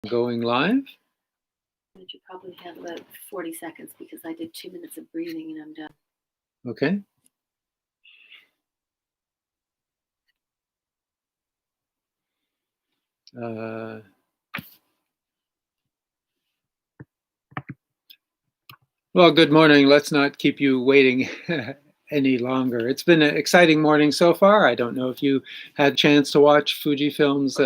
Going live. You probably have about 40 seconds because I did 2 minutes of breathing and I'm done. Okay. Well, good morning. Let's not keep you waiting any longer. It's been an exciting morning so far. I don't know if you had a chance to watch Fujifilm's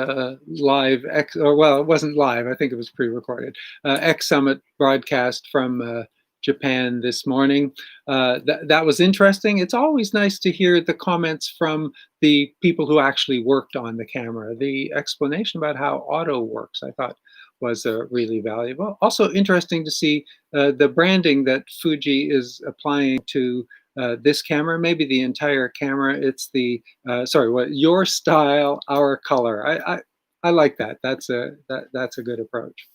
live, well, it wasn't live. I think it was pre-recorded, X Summit broadcast from Japan this morning. That was interesting. It's always nice to hear the comments from the people who actually worked on the camera. The explanation about how auto works, I thought, was really valuable. Also interesting to see the branding that Fuji is applying to this camera, maybe the entire camera. It's the your style, our color. I like that. That's a good approach.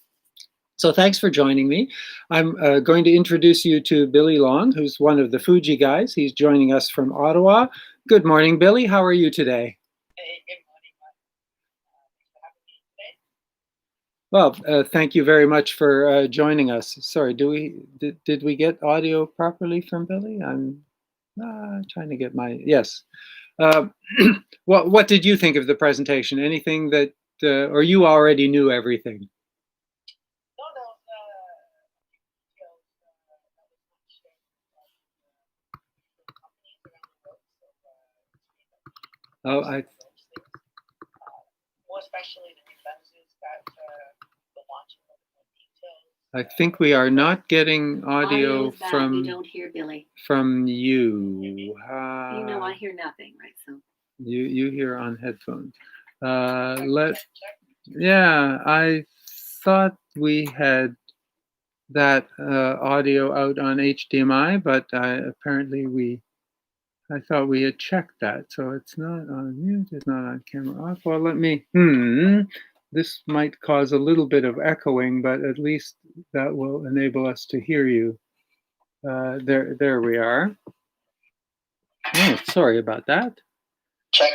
So thanks for joining me. I'm going to introduce you to Billy Luong, who's one of the FujiGuys. He's joining us from Ottawa. Good morning, Billy. How are you today? Hey, good morning, Mike. Thanks for having me today. Well, thank you very much for joining us. Sorry, did we get audio properly from Billy? I'm trying to get my, yes. What did you think of the presentation? Anything that, or you already knew everything? Oh, more especially the new lenses that the launching of the details. I think we are not getting audio from. We don't hear Billy. From you. You know, I hear nothing, right? So you hear on headphones. Yeah, I thought we had that audio out on HDMI, but apparently I thought we had checked that, so it's not on mute, it's not on camera off. Well, let me, this might cause a little bit of echoing, but at least that will enable us to hear you. There we are. Oh, sorry about that. Check.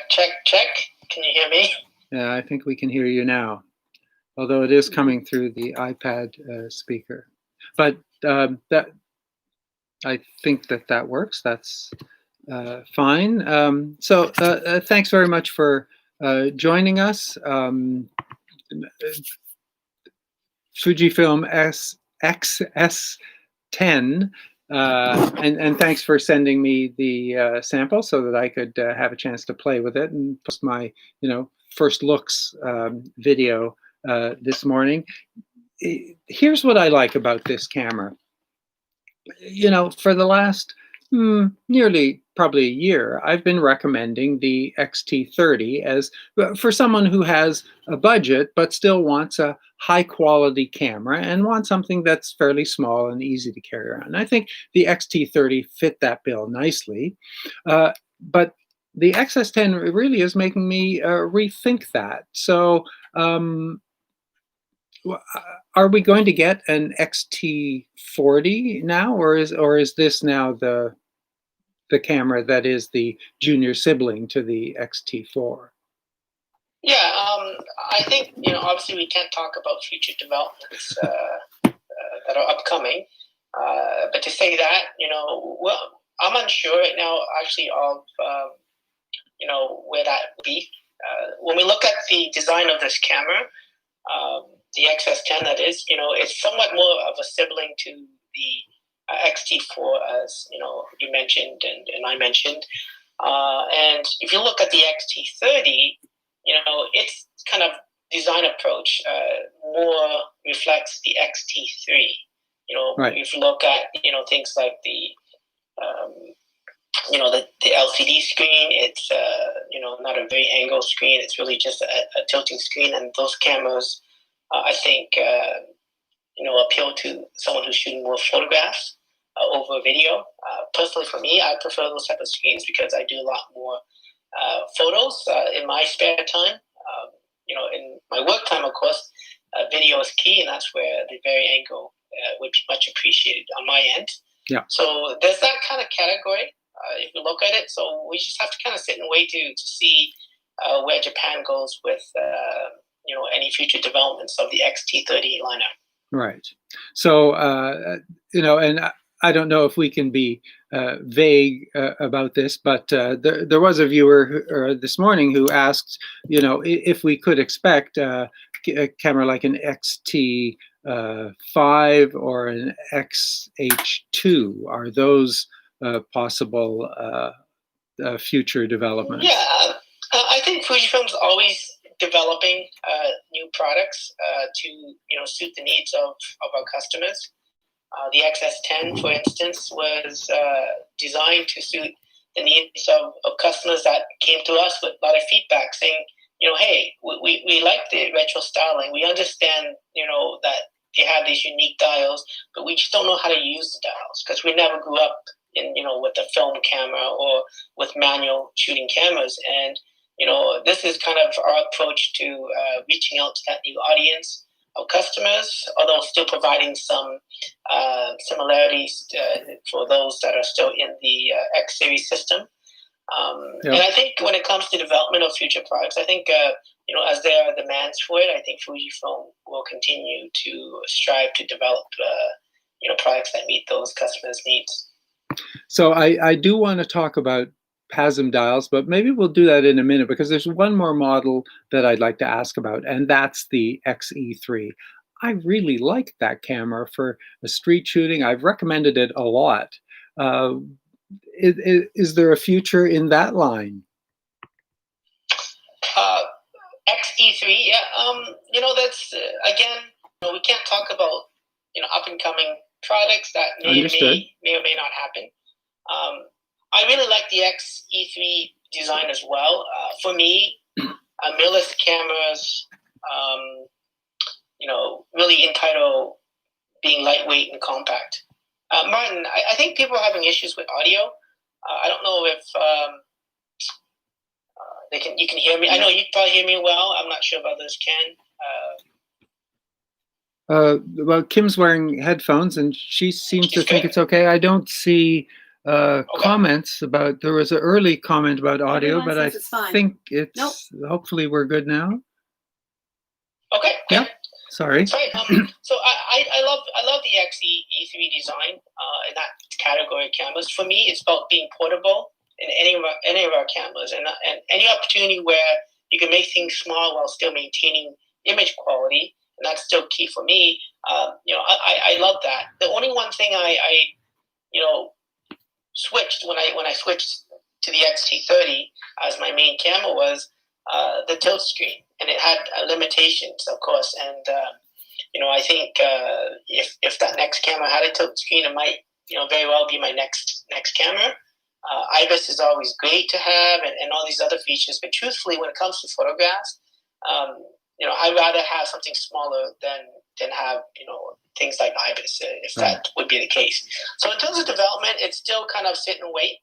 Can you hear me? Yeah, I think we can hear you now, although it is coming through the iPad speaker. But that, I think that works. That's fine. So thanks very much for joining us. Fujifilm X-S10. And thanks for sending me the sample so that I could have a chance to play with it and post my, first looks video this morning. Here's what I like about this camera. For the last nearly probably a year, I've been recommending the X-T30 as for someone who has a budget but still wants a high quality camera and wants something that's fairly small and easy to carry around. I think the X-T30 fit that bill nicely, but the X-S10 really is making me rethink that. So are we going to get an X-T40 now, or is this now the camera that is the junior sibling to the X-T4? Yeah, I think obviously we can't talk about future developments that are upcoming, but to say that well, I'm unsure right now actually of where that would be. When we look at the design of this camera. The X-S10, that is, it's somewhat more of a sibling to the X-T4, as you mentioned and I mentioned. And if you look at the X-T30, its kind of design approach more reflects the X-T3. Right. If you look at things like the LCD screen, it's not a very angled screen. It's really just a tilting screen, and those cameras. I think, appeal to someone who's shooting more photographs over video. Personally, for me, I prefer those type of screens because I do a lot more photos in my spare time. In my work time, of course, video is key, and that's where the very angle would be much appreciated on my end. Yeah. So there's that kind of category if we look at it. So we just have to kind of sit and wait to see where Japan goes with any future developments of the XT30 lineup. Right. So, and I don't know if we can be vague about this, but there was a viewer this morning who asked, if we could expect a camera like an XT5 or an XH2. Are those possible future developments? Yeah, I think Fujifilm's always developing new products to suit the needs of our customers. The X-S10, for instance, was designed to suit the needs of customers that came to us with a lot of feedback saying, hey, we like the retro styling. We understand, that they have these unique dials, but we just don't know how to use the dials because we never grew up with a film camera or with manual shooting cameras. And, this is kind of our approach to reaching out to that new audience of customers, although still providing some similarities for those that are still in the X series system. And I think when it comes to development of future products, I think, as there are demands for it, I think Fujifilm will continue to strive to develop, products that meet those customers' needs. So I do want to talk about PASM dials, but maybe we'll do that in a minute because there's one more model that I'd like to ask about, and that's the XE3. I really like that camera for street shooting. I've recommended it a lot. Is there a future in that line? XE3, yeah. That's again, we can't talk about up and coming products that may or may not happen. I really like the XE3 design as well. For me, mirrorless cameras, really entitled being lightweight and compact. Martin, I think people are having issues with audio. I don't know if you can hear me. I know you can probably hear me well. I'm not sure if others can. Well, Kim's wearing headphones, and she seems to think it's okay. I don't see comments about. There was an early comment about audio, but I think it's hopefully we're good now. Okay. Yeah. Sorry. So I love the XE3 design in that category of cameras. For me, it's about being portable in any of our cameras, and any opportunity where you can make things small while still maintaining image quality, and that's still key for me. I love that. The only one thing I switched when I switched to the XT30 as my main camera was the tilt screen, and it had limitations, of course. And I think if that next camera had a tilt screen, it might very well be my next camera. IBIS is always great to have, and all these other features. But truthfully, when it comes to photographs, I'd rather have something smaller than have things like IBIS, if that would be the case. So in terms of development, it's still kind of sit and wait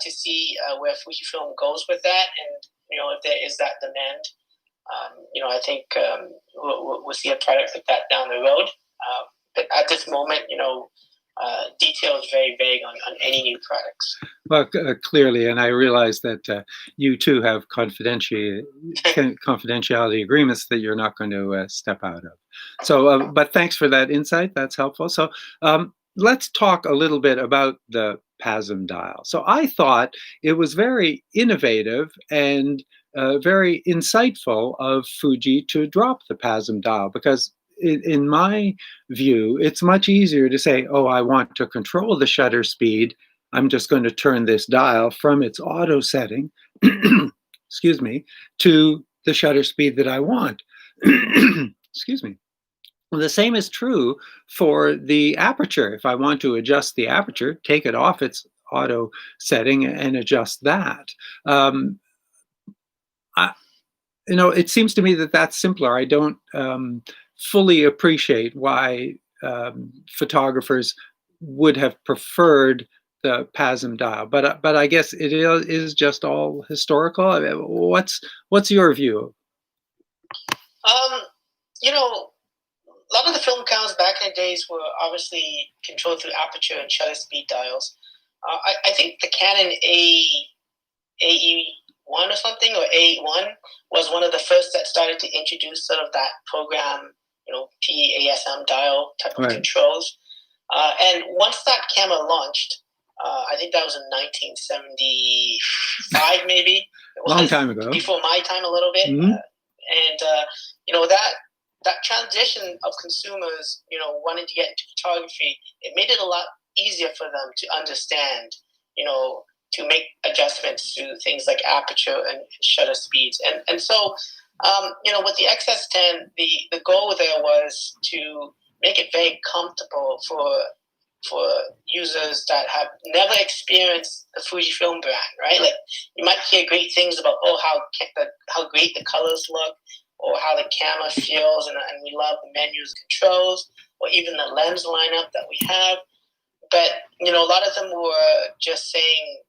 to see where Fujifilm goes with that, and if there is that demand. I think we'll see a product like that down the road. But at this moment, details very vague on any new products. Well, clearly, and I realize that you too have confidentiality agreements that you're not going to step out of. So, but thanks for that insight. That's helpful. So let's talk a little bit about the PASM dial. So I thought it was very innovative and very insightful of Fuji to drop the PASM dial, because in my view, it's much easier to say, oh, I want to control the shutter speed. I'm just going to turn this dial from its auto setting, excuse me, to the shutter speed that I want. Excuse me. Well, the same is true for the aperture. If I want to adjust the aperture, take it off its auto setting and adjust that. It seems to me that that's simpler. I don't fully appreciate why photographers would have preferred the PASM dial, but I guess it is just all historical. I mean, what's your view? A lot of the film cameras back in the days were obviously controlled through aperture and shutter speed dials. I think the Canon A1 or something, or A1 was one of the first that started to introduce sort of that program, PASM dial type of controls. And once that camera launched, I think that was in 1975, maybe. It was long time ago. Before my time a little bit. Mm-hmm. That transition of consumers, wanting to get into photography, it made it a lot easier for them to understand, to make adjustments to things like aperture and shutter speeds. And so, with the XS10, the goal there was to make it very comfortable for users that have never experienced the Fujifilm brand, right? Like, you might hear great things about, how great the colors look, or how the camera feels, and we love the menus and controls, or even the lens lineup that we have. But, a lot of them were just saying,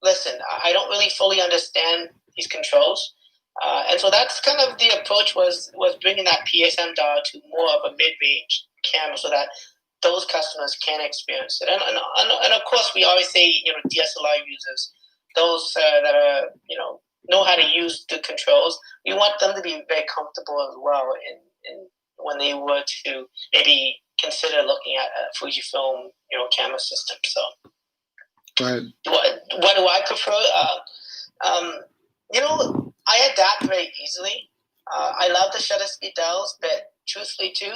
listen, I don't really fully understand these controls. And so that's kind of the approach, was bringing that PSM dial to more of a mid-range camera so that those customers can experience it. And of course, we always say, DSLR users, those that are, know how to use the controls, we want them to be very comfortable as well in when they were to maybe consider looking at a Fujifilm, camera system. So, right. What do I prefer? I adapt very easily. I love the shutter speed dials, but truthfully too,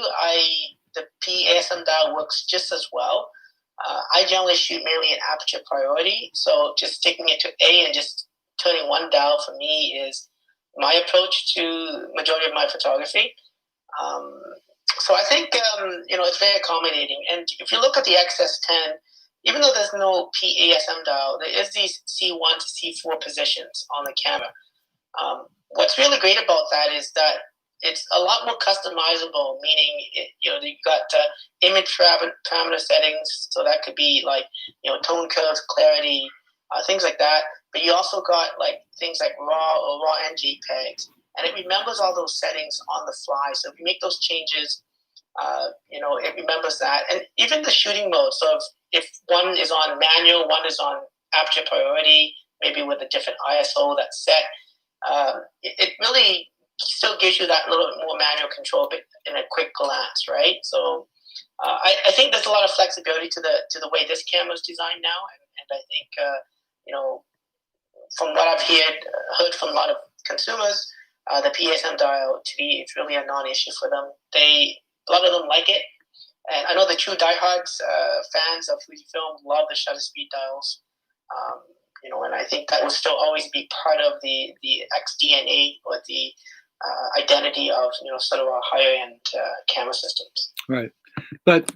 the PASM dial works just as well. I generally shoot mainly in aperture priority, so just sticking it to A and just turning one dial for me is my approach to majority of my photography. So I think, it's very accommodating. And if you look at the XS10, even though there's no PASM dial, there is these C1 to C4 positions on the camera. What's really great about that is that it's a lot more customizable, meaning, you've got image parameter settings, so that could be like, tone curves, clarity, things like that. But you also got like things like RAW and JPEGs, and it remembers all those settings on the fly. So if you make those changes, it remembers that. And even the shooting mode. So if one is on manual, one is on aperture priority, maybe with a different ISO that's set, it really still gives you that little bit more manual control, but in a quick glance, right? So I think there's a lot of flexibility to the way this camera is designed now, and I think from what I've heard from a lot of consumers, the PSM dial it's really a non-issue for them. A lot of them like it, and I know the true diehards fans of Fujifilm love the shutter speed dials. And I think that will still always be part of the XDNA, or the identity of sort of our higher end camera systems. Right, but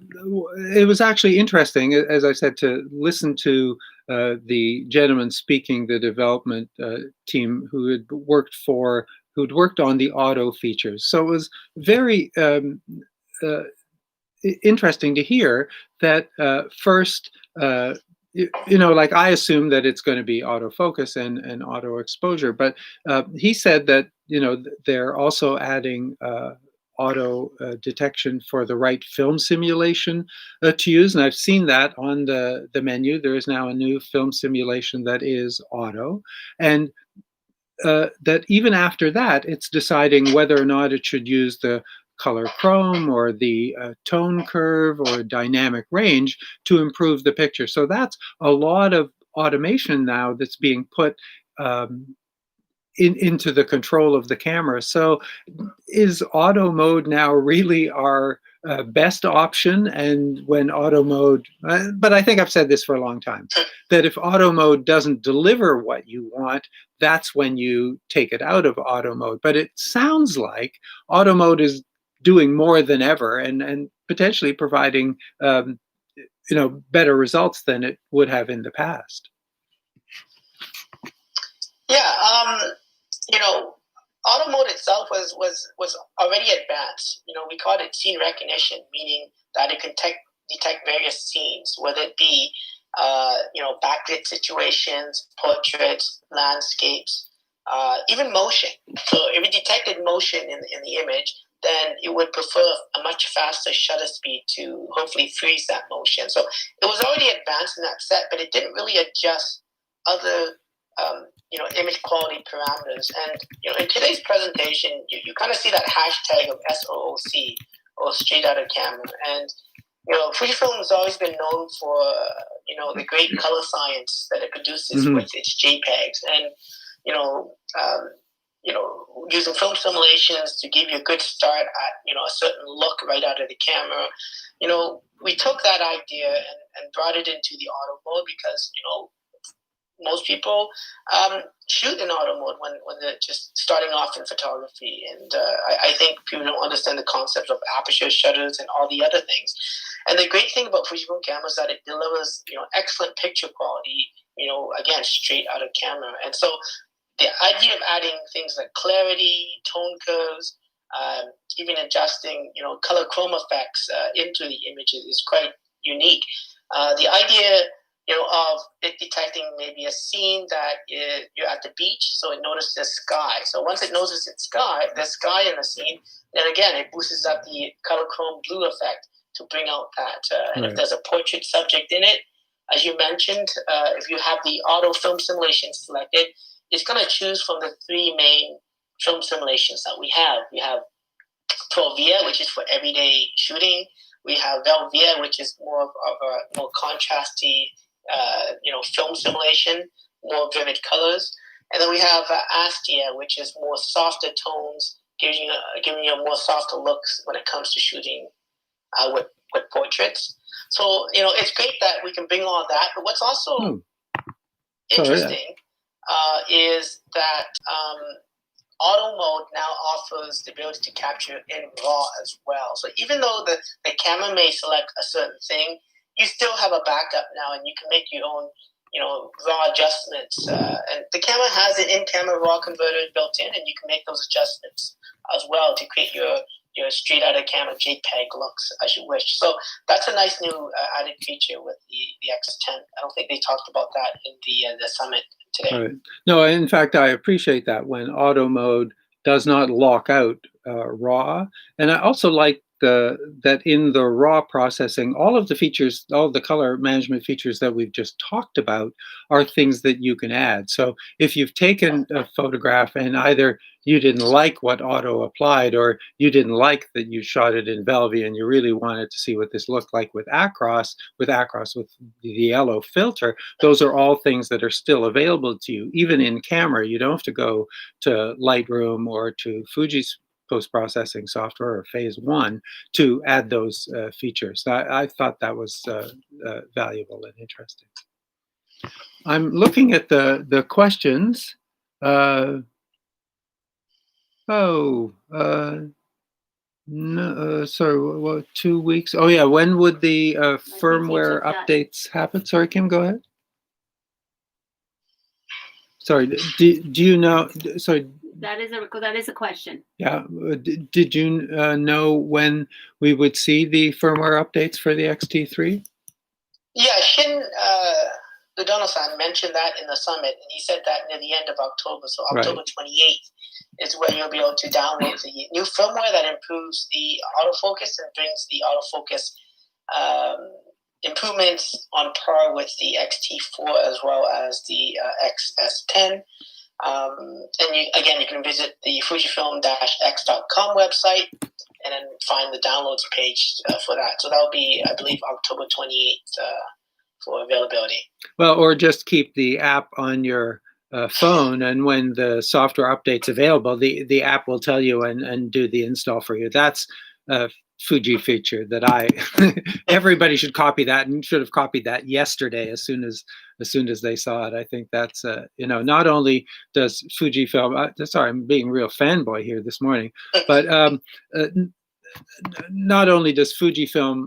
it was actually interesting, as I said, to listen to the gentleman speaking, the development team who'd worked on the auto features. So it was very interesting to hear that first. Like, I assume that it's going to be autofocus and auto exposure, but he said that, they're also adding auto detection for the right film simulation to use. And I've seen that on the menu. There is now a new film simulation that is auto. And that even after that, it's deciding whether or not it should use the color chrome or the tone curve or dynamic range to improve the picture. So that's a lot of automation now that's being put into the control of the camera. So is auto mode now really our best option? And when auto mode, but I think I've said this for a long time, that if auto mode doesn't deliver what you want, that's when you take it out of auto mode. But it sounds like auto mode is doing more than ever, and potentially providing better results than it would have in the past. Yeah, auto mode itself was already advanced. We called it scene recognition, meaning that it can detect various scenes, whether it be backlit situations, portraits, landscapes, even motion. So if it detected motion in the image, then it would prefer a much faster shutter speed to hopefully freeze that motion. So it was already advanced in that set, but it didn't really adjust other image quality parameters. And in today's presentation, you kind of see that hashtag of SOOC, or straight out of camera. And Fujifilm has always been known for the great color science that it produces with its JPEGs, and using film simulations to give you a good start at a certain look right out of the camera. We took that idea and brought it into the auto mode because most people shoot in auto mode when they're just starting off in photography, and I think people don't understand the concept of aperture shutters and all the other things. And the great thing about Fujifilm camera is that it delivers excellent picture quality, again, straight out of camera. And so the idea of adding things like clarity, tone curves, even adjusting color chroma effects into the images is quite unique. The idea of it detecting maybe a scene that you're at the beach, so it notices the sky. So once it notices the sky in the scene, then again it boosts up the color chrome blue effect to bring out that. And if there's a portrait subject in it, as you mentioned, if you have the auto film simulation selected, it's going to choose from the three main film simulations that we have. We have Provia, which is for everyday shooting. We have Velvia, which is more of a more contrasty film simulation, more vivid colors. And then we have Astia, which is more softer tones, giving you a more softer looks when it comes to shooting with portraits. So, it's great that we can bring all that. But what's also interesting is that auto mode now offers the ability to capture in RAW as well. So even though the camera may select a certain thing, you still have a backup now, and you can make your own, RAW adjustments. And the camera has an in-camera RAW converter built in, and you can make those adjustments as well to create your straight out of camera JPEG looks as you wish. So that's a nice new added feature with the X10. I don't think they talked about that in the summit today. Right. No, in fact, I appreciate that when auto mode does not lock out RAW. And I also like that in the RAW processing, all of the features, all of the color management features that we've just talked about are things that you can add. So if you've taken a photograph and either you didn't like what auto applied, or you didn't like that you shot it in Velvia and you really wanted to see what this looked like with Acros with the yellow filter, those are all things that are still available to you, even in camera. You don't have to go to Lightroom or to Fuji's post-processing software or phase one to add those features. I thought that was valuable and interesting. I'm looking at the questions. No, sorry, what, 2 weeks? Oh yeah, when would the firmware updates happen? Sorry, Kim, go ahead. Sorry, do you know, sorry. That is a question. Yeah, did you know when we would see the firmware updates for the XT3? Yeah, Shin Ludono-san mentioned that in the summit, and he said that near the end of October. So October 28th is when you'll be able to download the new firmware that improves the autofocus and brings the autofocus improvements on par with the XT4 as well as the X-S10. And you can visit the Fujifilm-X.com website and then find the downloads page for that. So that'll be, I believe, October 28th for availability. Well, or just keep the app on your phone, and when the software update's available, the app will tell you and do the install for you. That's a Fuji feature that everybody should copy that, and should have copied that yesterday as soon as they saw it. I think that's not only does Fujifilm, sorry, I'm being real fanboy here this morning, but not only does Fujifilm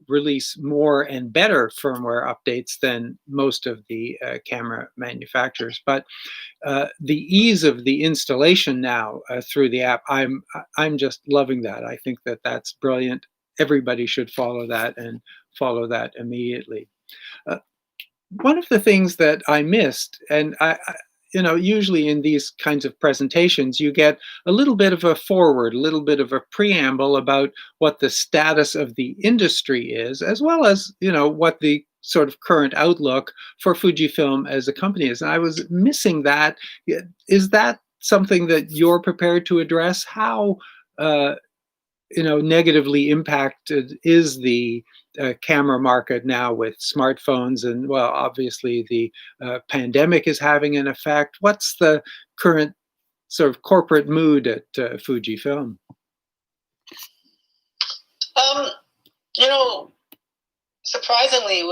release more and better firmware updates than most of the camera manufacturers, but the ease of the installation now through the app, I'm just loving that. I think that that's brilliant. Everybody should follow that and follow that immediately. One of the things that I missed, and usually in these kinds of presentations, you get a little bit of a foreword, a little bit of a preamble about what the status of the industry is, as well as, what the sort of current outlook for Fujifilm as a company is. And I was missing that. Is that something that you're prepared to address? How negatively impacted is the camera market now with smartphones, and well, obviously the pandemic is having an effect. What's the current sort of corporate mood at Fujifilm? Surprisingly,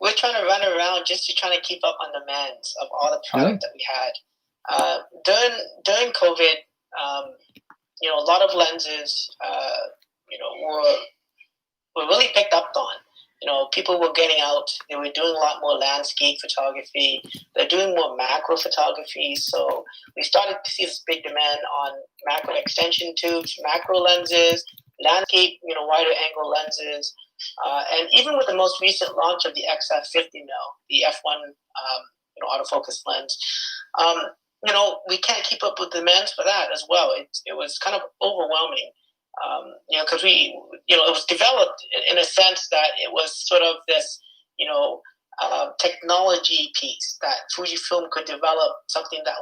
we're trying to run around just to try to keep up on demands of all the product that we had. During COVID, a lot of lenses, were really picked up on. People were getting out. They were doing a lot more landscape photography. They're doing more macro photography. So we started to see this big demand on macro extension tubes, macro lenses, landscape, wider angle lenses. And even with the most recent launch of the XF50 mil, the F1 autofocus lens, we can't keep up with demands for that as well. It was kind of overwhelming, because it was developed in a sense that it was sort of this, technology piece that Fujifilm could develop something that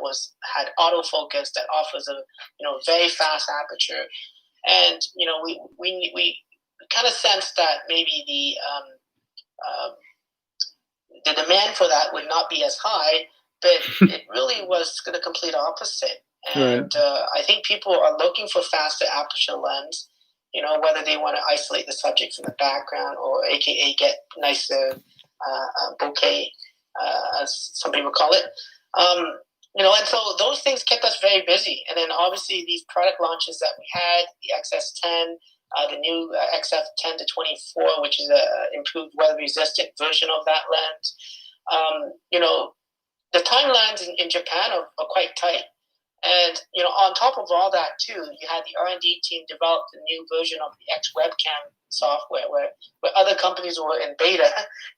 had autofocus that offers a very fast aperture, and we kind of sensed that maybe the demand for that would not be as high, but it really was the complete opposite. And I think people are looking for faster aperture lens, whether they want to isolate the subject from the background or AKA get nicer bokeh, as some people call it. And so those things kept us very busy. And then obviously these product launches that we had, the XS10, the new XF10 to 24, which is an improved weather-resistant version of that lens. The timelines in Japan are quite tight. And, on top of all that, too, you had the R&D team develop a new version of the X webcam software where other companies were in beta.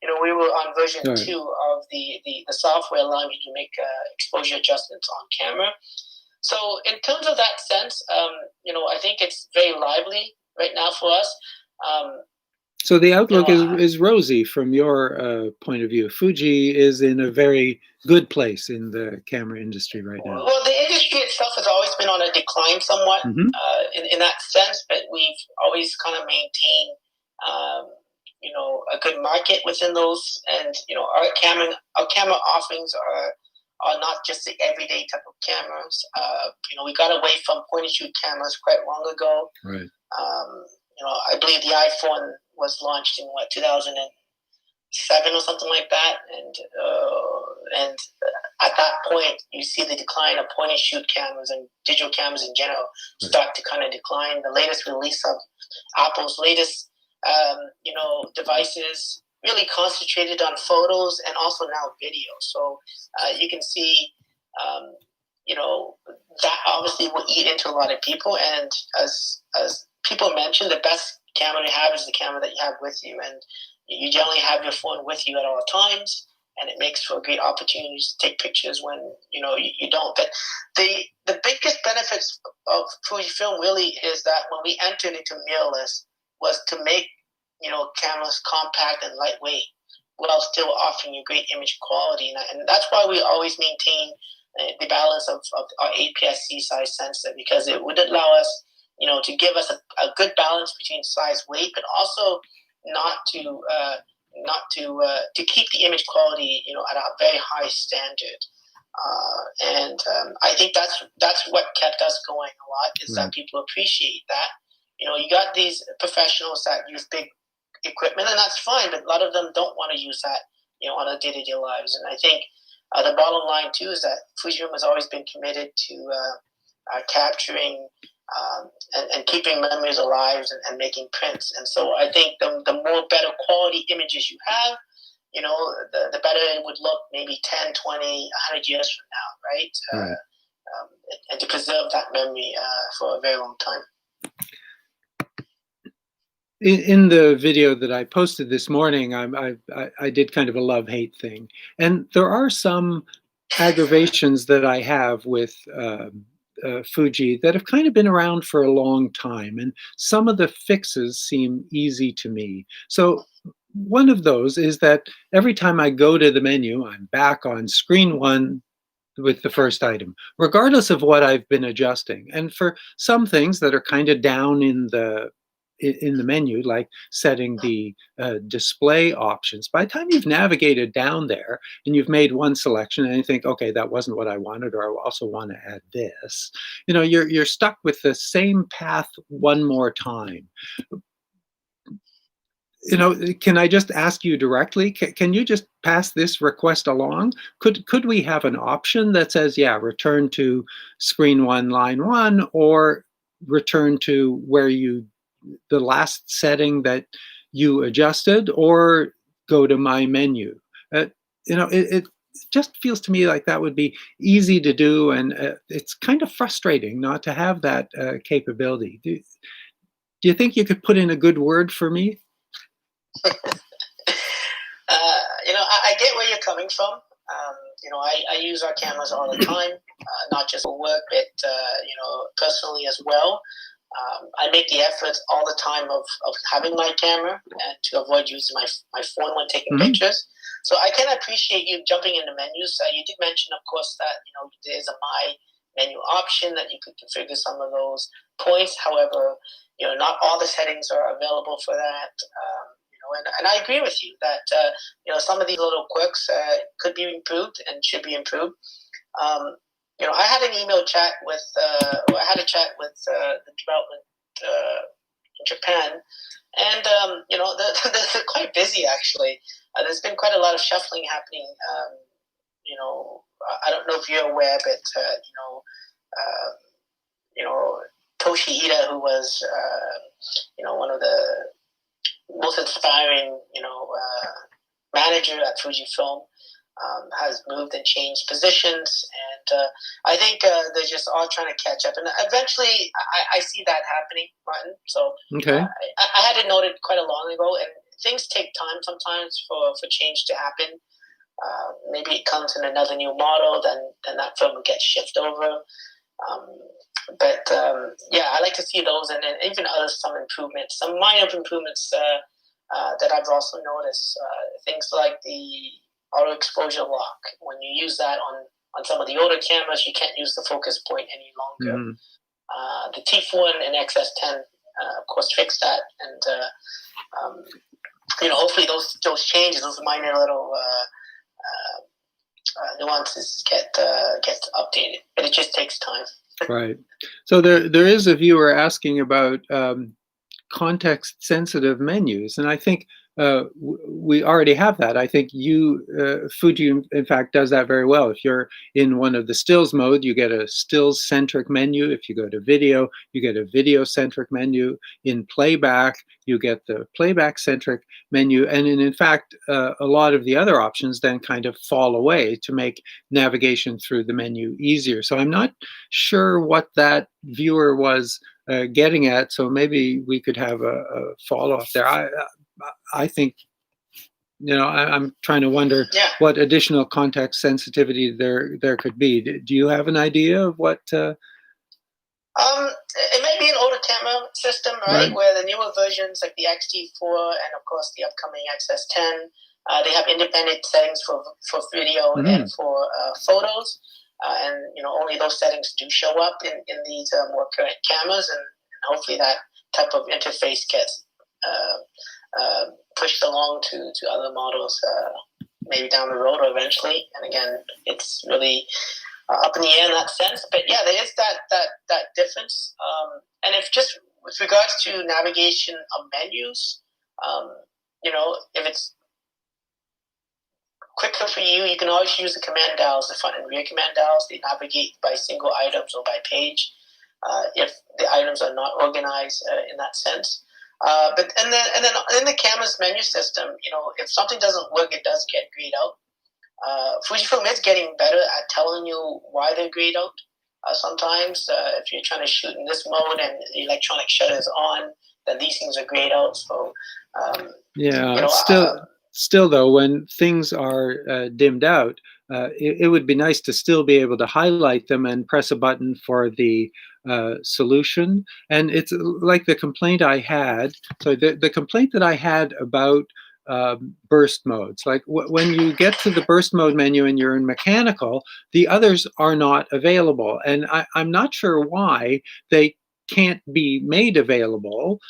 We were on version 2 of the software allowing you to make exposure adjustments on camera. So in terms of that sense, I think it's very lively right now for us. So the outlook is rosy from your point of view. Fuji is in a very good place in the camera industry right now. Well, the industry itself has always been on a decline somewhat, in that sense, but we've always kind of maintained, a good market within those. And, our camera offerings are not just the everyday type of cameras. We got away from point-and-shoot cameras quite long ago. Right. I believe the iPhone was launched in 2007 or something like that, and at that point you see the decline of point and shoot cameras and digital cameras in general start to kind of decline. The latest release of Apple's latest devices really concentrated on photos and also now video. So you can see that obviously will eat into a lot of people, and as people mentioned, the best camera to have is the camera that you have with you, and you generally have your phone with you at all times, and it makes for a great opportunity to take pictures when you don't. But the biggest benefits of Fujifilm really is that when we entered into mirrorless was to make cameras compact and lightweight while still offering you great image quality, and that's why we always maintain the balance of our APS-C size sensor, because it would allow us to give us a good balance between size, weight, but also not to keep the image quality at a very high standard. And I think that's what kept us going a lot, is that people appreciate that. You got these professionals that use big equipment, and that's fine, but a lot of them don't want to use that on their day-to-day lives. And I think the bottom line too is that Fujifilm has always been committed to capturing and keeping memories alive and making prints. And so I think the more better quality images you have, the better it would look maybe 10, 20, 100 years from now, right? And to preserve that memory for a very long time. In the video that I posted this morning, I did kind of a love-hate thing. And there are some aggravations that I have with Fuji that have kind of been around for a long time, and some of the fixes seem easy to me. So one of those is that every time I go to the menu, I'm back on screen one with the first item, regardless of what I've been adjusting. And for some things that are kind of down in the menu, like setting the display options, by the time you've navigated down there and you've made one selection and you think, okay, that wasn't what I wanted, or I also want to add this, you're stuck with the same path one more time. Can I just ask you directly? Can you just pass this request along? Could we have an option that says, yeah, return to screen one, line one, or return to the last setting that you adjusted, or go to my menu? It just feels to me like that would be easy to do, and it's kind of frustrating not to have that capability. Do you think you could put in a good word for me? I get where you're coming from. I use our cameras all the time, not just for work, but personally as well. I make the effort all the time of having my camera and to avoid using my phone when taking pictures. So I can appreciate you jumping in the menus. You did mention, of course, that there's a my menu option that you could configure some of those points. However, not all the settings are available for that. And I agree with you that some of these little quirks could be improved and should be improved. I had an email chat with, I had a chat with the development in Japan, and they're quite busy actually. There's been quite a lot of shuffling happening. I don't know if you're aware, but Toshi Ida, who was one of the most inspiring manager at Fujifilm, has moved and changed positions, and I think they're just all trying to catch up. And eventually, I see that happening, Martin. So okay. I had it noted quite a long ago, and things take time sometimes for change to happen. Maybe it comes in another new model, then that film will get shifted over. But I like to see those, and then even some improvements, some minor improvements that I've also noticed. Things like the auto exposure lock. When you use that on some of the older cameras, you can't use the focus point any longer. The T4 and X-S10, of course, fix that, and hopefully those changes, those minor little nuances get updated, but it just takes time. Right. So there is a viewer asking about context-sensitive menus, and I think we already have that. I think Fuji, in fact, does that very well. If you're in one of the stills mode, you get a stills-centric menu. If you go to video, you get a video-centric menu. In playback, you get the playback-centric menu. And in fact, a lot of the other options then kind of fall away to make navigation through the menu easier. So I'm not sure what that viewer was getting at. So maybe we could have a follow-up there. I think, I'm trying to wonder what additional context sensitivity there could be. Do you have an idea of what? It may be an older camera system, right? Where the newer versions, like the XT4 and of course the upcoming XS10, they have independent settings for video and for photos, and only those settings do show up in these more current cameras, and hopefully that type of interface gets pushed along to other models, maybe down the road or eventually. And again, it's really up in the air in that sense. But yeah, there is that difference. And if just with regards to navigation of menus, if it's quicker for you, you can always use the command dials, the front and rear command dials. They navigate by single items or by page if the items are not organized in that sense. But then in the camera's menu system, if something doesn't work, it does get grayed out. Fujifilm is getting better at telling you why they're grayed out. Sometimes, if you're trying to shoot in this mode and the electronic shutter is on, then these things are grayed out. So, still though, when things are dimmed out, it would be nice to still be able to highlight them and press a button for the solution. And it's like the complaint I had. So the complaint that I had about burst modes. Like when you get to the burst mode menu and you're in mechanical, the others are not available. And I'm not sure why they can't be made available.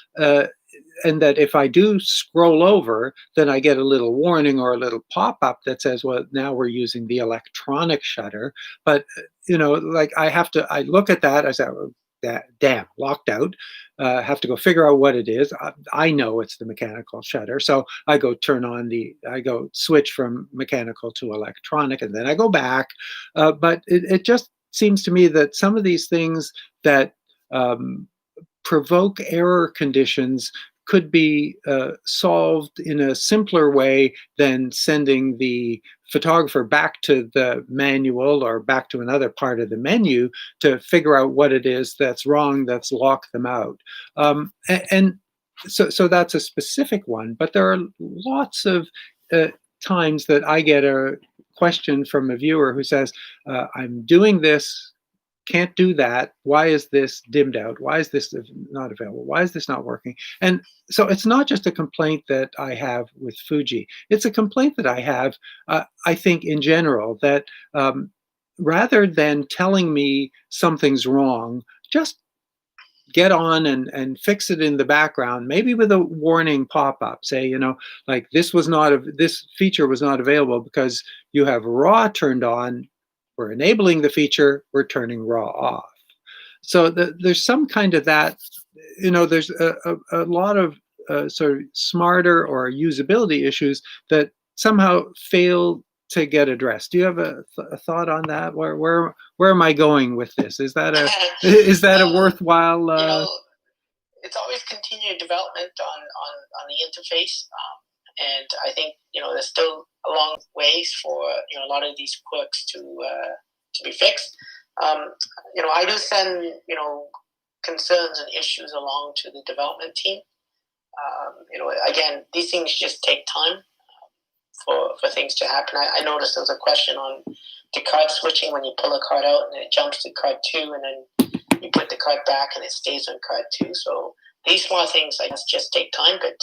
And that if I do scroll over, then I get a little warning or a little pop-up that says, well, now we're using the electronic shutter. But, like I look at that, I say, oh, damn, locked out. Have to go figure out what it is. I know it's the mechanical shutter. So I go switch from mechanical to electronic, and then I go back. But it just seems to me that some of these things that provoke error conditions could be solved in a simpler way than sending the photographer back to the manual or back to another part of the menu to figure out what it is that's wrong, that's locked them out. And so that's a specific one, but there are lots of times that I get a question from a viewer who says, I'm doing this, can't do that. Why is this dimmed out? Why is this not available? Why is this not working? And so it's not just a complaint that I have with Fuji. It's a complaint that I have, I think, in general, that rather than telling me something's wrong, just get on and fix it in the background, maybe with a warning pop-up. Say, like this feature was not available because you have RAW turned on. We're enabling the feature, we're turning RAW off. So there's some kind of that, there's a lot of sort of smarter or usability issues that somehow fail to get addressed. Do you have a thought on that? Where am I going with this? Is that a worthwhile? It's always continued development on the interface. And I think, there's still a long ways for, a lot of these quirks to be fixed. I do send, concerns and issues along to the development team. Again, these things just take time for things to happen. I noticed there was a question on the card switching when you pull a card out and it jumps to card 2, and then you put the card back and it stays on card 2. So these small things, I guess, just take time, but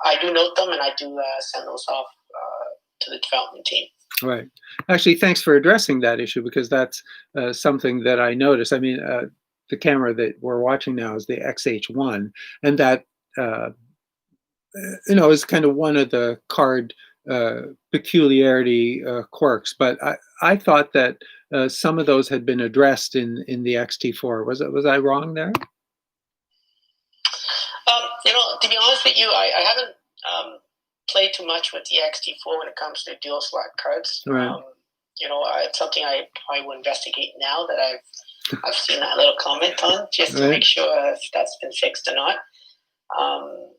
I do note them, and I do send those off to the development team. Right. Actually, thanks for addressing that issue, because that's something that I noticed. I mean, the camera that we're watching now is the XH1, and that is kind of one of the card peculiarity quirks. But I thought that some of those had been addressed in the XT4. Was I wrong there? To be honest with you, I haven't played too much with the XT4 when it comes to dual slot cards. Right. It's something I probably will investigate now that I've seen that little comment on, just to make sure if that's been fixed or not.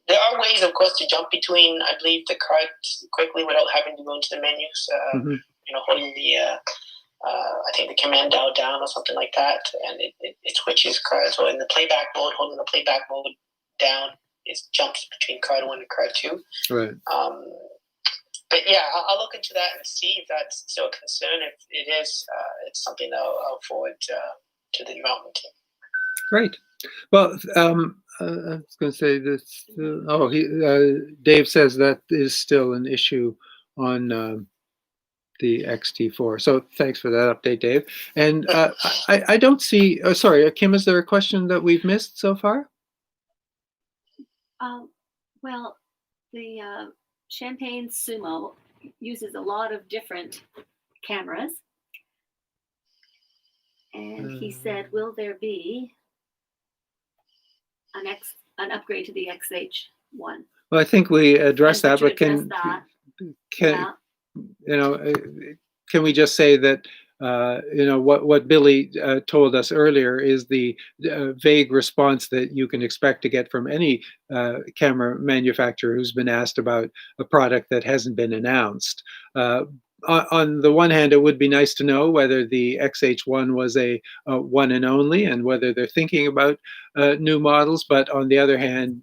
There are ways, of course, to jump between, I believe, the cards quickly without having to go into the menus. Holding the I think the command dial down or something like that, and it switches cards. So in the playback mode, holding the playback mode down, it jumps between card 1 and card 2. Right. But yeah, I'll look into that and see if that's still a concern. If it is, it's something that I'll forward to the development team. Great. Well, I was going to say this. Dave says that is still an issue on the XT4. So thanks for that update, Dave. And I don't see. Oh, sorry, Kim. Is there a question that we've missed so far? Well, the Champagne Sumo uses a lot of different cameras, and he said, "Will there be an upgrade to the XH1?" Well, I think we addressed that, but can we just say that what Billy told us earlier is the vague response that you can expect to get from any camera manufacturer who's been asked about a product that hasn't been announced. On the one hand, it would be nice to know whether the XH1 was a one and only, and whether they're thinking about new models. But on the other hand,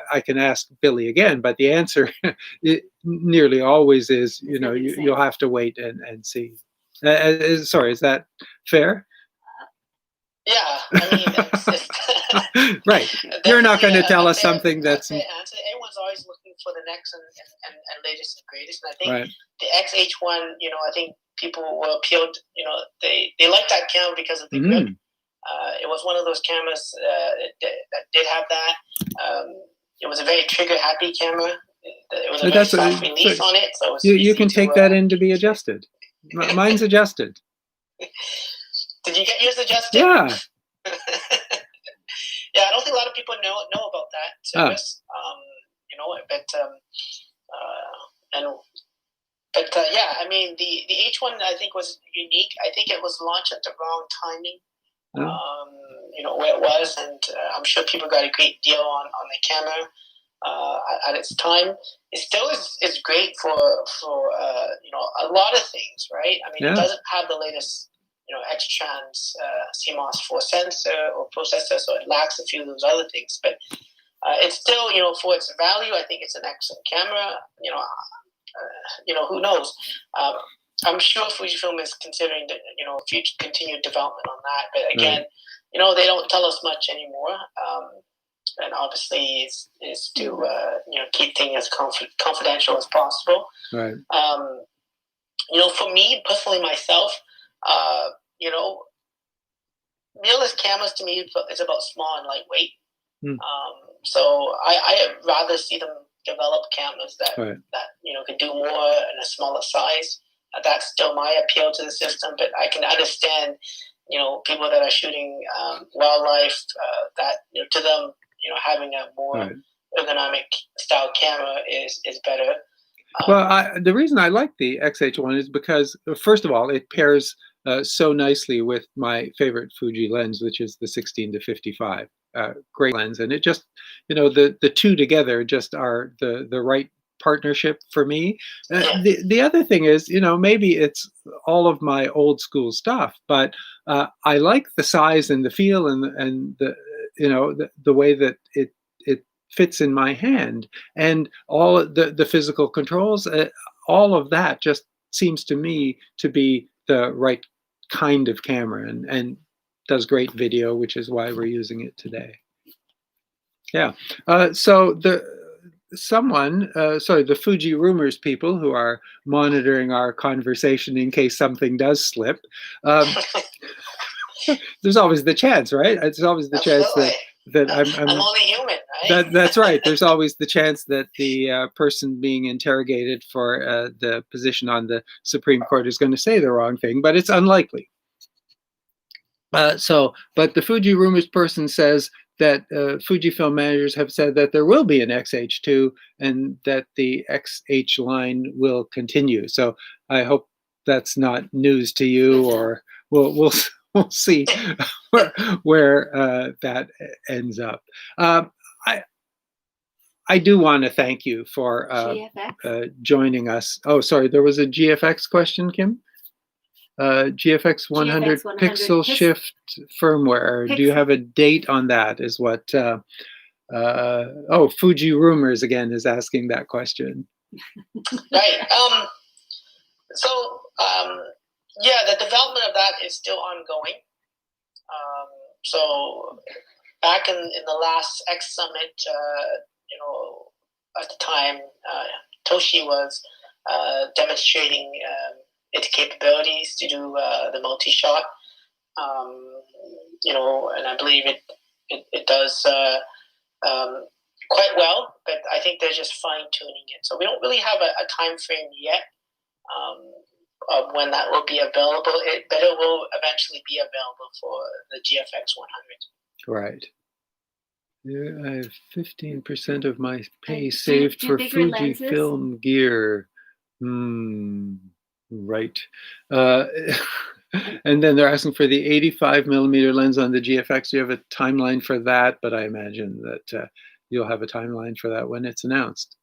I can ask Billy again, but the answer nearly always is, you'll have to wait and see. Sorry, is that fair? Yeah, I mean, Right. You're not going to tell us something a that's fair answer. Everyone's always looking for the next and latest and greatest. And I think right. the XH1, I think people were appealed. They liked that camera because of the grip. It was one of those cameras that did have that. It was a very trigger happy camera. It was a very soft release on it, so it was you can take that in to be adjusted. Mine's adjusted. Did you get yours adjusted? Yeah. Yeah, I don't think a lot of people know about that service. Yeah, I mean the H1 I think was unique. I think it was launched at the wrong timing. Where it was, and I'm sure people got a great deal on the camera at its time. It still is great for a lot of things, right? I mean, It doesn't have the latest X-Trans CMOS 4 sensor or processor, so it lacks a few of those other things. But it's still, for its value, I think it's an excellent camera. Who knows? I'm sure Fujifilm is considering future continued development on that. But again, they don't tell us much anymore. And obviously, is to keep things as confidential as possible. Right. For me personally, myself. Mirrorless cameras to me is about small and lightweight. So I rather see them develop cameras that can do more in a smaller size. That's still my appeal to the system, but I can understand people that are shooting wildlife that to them having a more ergonomic style camera is better. Well, the reason I like the XH1 is because, first of all, it pairs so nicely with my favorite Fuji lens, which is the 16 to 55. Great lens, and it just, the two together just are the right partnership for me. The other thing is, maybe it's all of my old school stuff, but I like the size and the feel and the the way that it fits in my hand, and all the physical controls, all of that just seems to me to be the right kind of camera, and does great video, which is why we're using it today. Yeah. So the Fuji Rumors people who are monitoring our conversation in case something does slip. There's always the chance, right? It's always the chance that I'm only human, right? That's right. There's always the chance that the person being interrogated for the position on the Supreme Court is going to say the wrong thing, but it's unlikely. But the Fuji Rumors person says that Fujifilm managers have said that there will be an XH2 and that the XH line will continue. So I hope that's not news to you, or we'll see where that ends up. I do want to thank you for joining us. Oh, sorry, there was a GFX question, Kim? GFX 100 pixel shift firmware. Do you have a date on that? Is what? Fuji Rumors again is asking that question. Right. The development of that is still ongoing. So back in the last X Summit, at the time, Toshi was demonstrating its capabilities to do the multi-shot, and I believe it does quite well, but I think they're just fine-tuning it. So we don't really have a time frame yet of when that will be available, but it will eventually be available for the GFX 100. Right. Yeah, I have 15% of my pay saved for Fujifilm gear. Right. And then they're asking for the 85mm lens on the GFX. Do you have a timeline for that? But I imagine that you'll have a timeline for that when it's announced.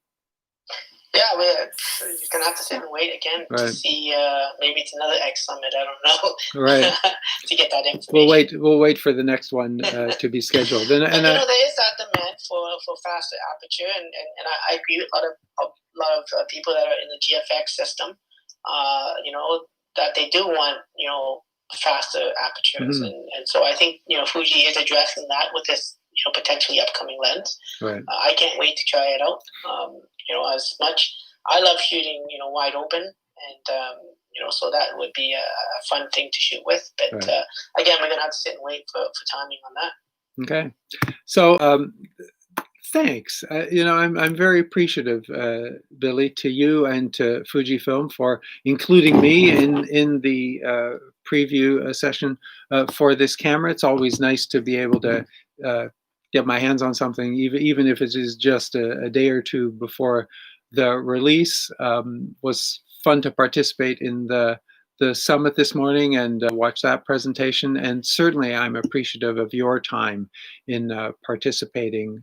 Yeah, you're going to have to sit and wait again to see. Maybe it's another X Summit. I don't know. Right. To get that information. We'll wait for the next one to be scheduled. And there is that demand for faster aperture, and I agree with a lot of people that are in the GFX system. That they do want faster apertures, and so I think Fuji is addressing that with this potentially upcoming lens. Right. I can't wait to try it out. As much I love shooting wide open, and so that would be a fun thing to shoot with. But right. Again, we're gonna have to sit and wait for timing on that. Okay. So thanks. I'm very appreciative, Billy, to you and to Fujifilm for including me in the preview session for this camera. It's always nice to be able to get my hands on something, even if it is just a day or two before the release. Was fun to participate in the summit this morning and watch that presentation. And certainly I'm appreciative of your time in participating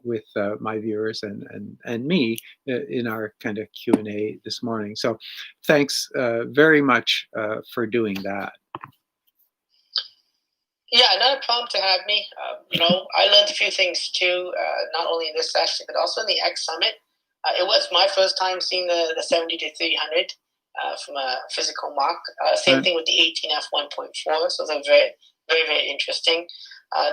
with my viewers and me in our kind of Q&A this morning. So thanks very much for doing that. Yeah, not a problem to have me. I learned a few things too, not only in this session, but also in the X Summit. It was my first time seeing the 70-300 from a physical mark. Same thing with the 18f 1.4, so they're very, very, very interesting.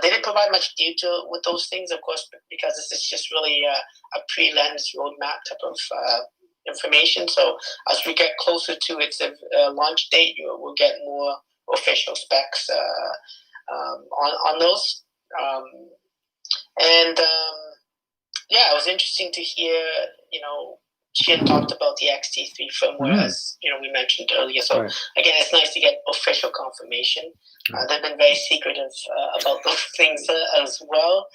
They didn't provide much detail with those things, of course, because this is just really a pre-lens roadmap type of information. So as we get closer to its launch date, we'll get more official specs on those. Yeah, it was interesting to hear, Shin talked about the XT3 firmware, as we mentioned earlier. So again, it's nice to get official confirmation. They've been very secretive about those things as well.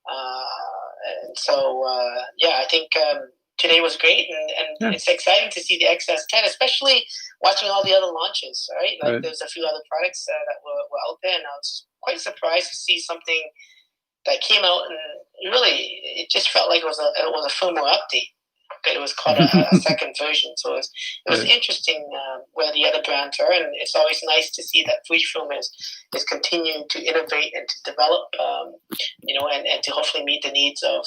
And so, I think today was great, and it's exciting to see the X-S10, especially watching all the other launches, right? Like there's a few other products that were out there, and I was quite surprised to see something that came out, and really, it just felt like it was a firmware update. Okay, it was called a second version, so it was interesting where the other brands are, and it's always nice to see that Fujifilm is continuing to innovate and to develop, and to hopefully meet the needs of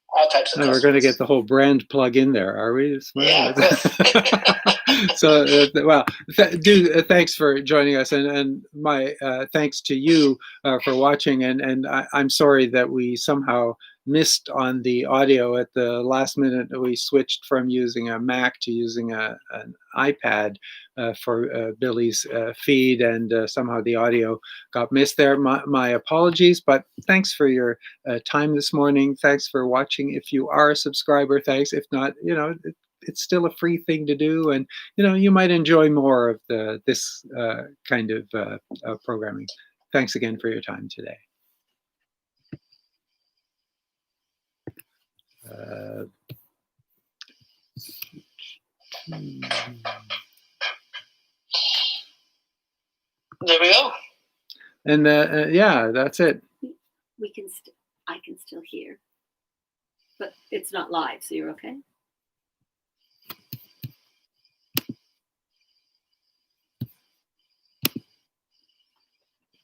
all types of customers. We're going to get the whole brand plug in there, are we? Yeah, of course. So, thanks for joining us, and my thanks to you for watching. And I'm sorry that we somehow missed on the audio at the last minute. We switched from using a Mac to using an iPad for Billy's feed, and somehow the audio got missed there. My apologies, but thanks for your time this morning. Thanks for watching. If you are a subscriber, thanks. If not, it's still a free thing to do, and you might enjoy more of this kind of programming. Thanks again for your time today. There we go. And yeah, that's it. I can still hear, but it's not live, so you're okay.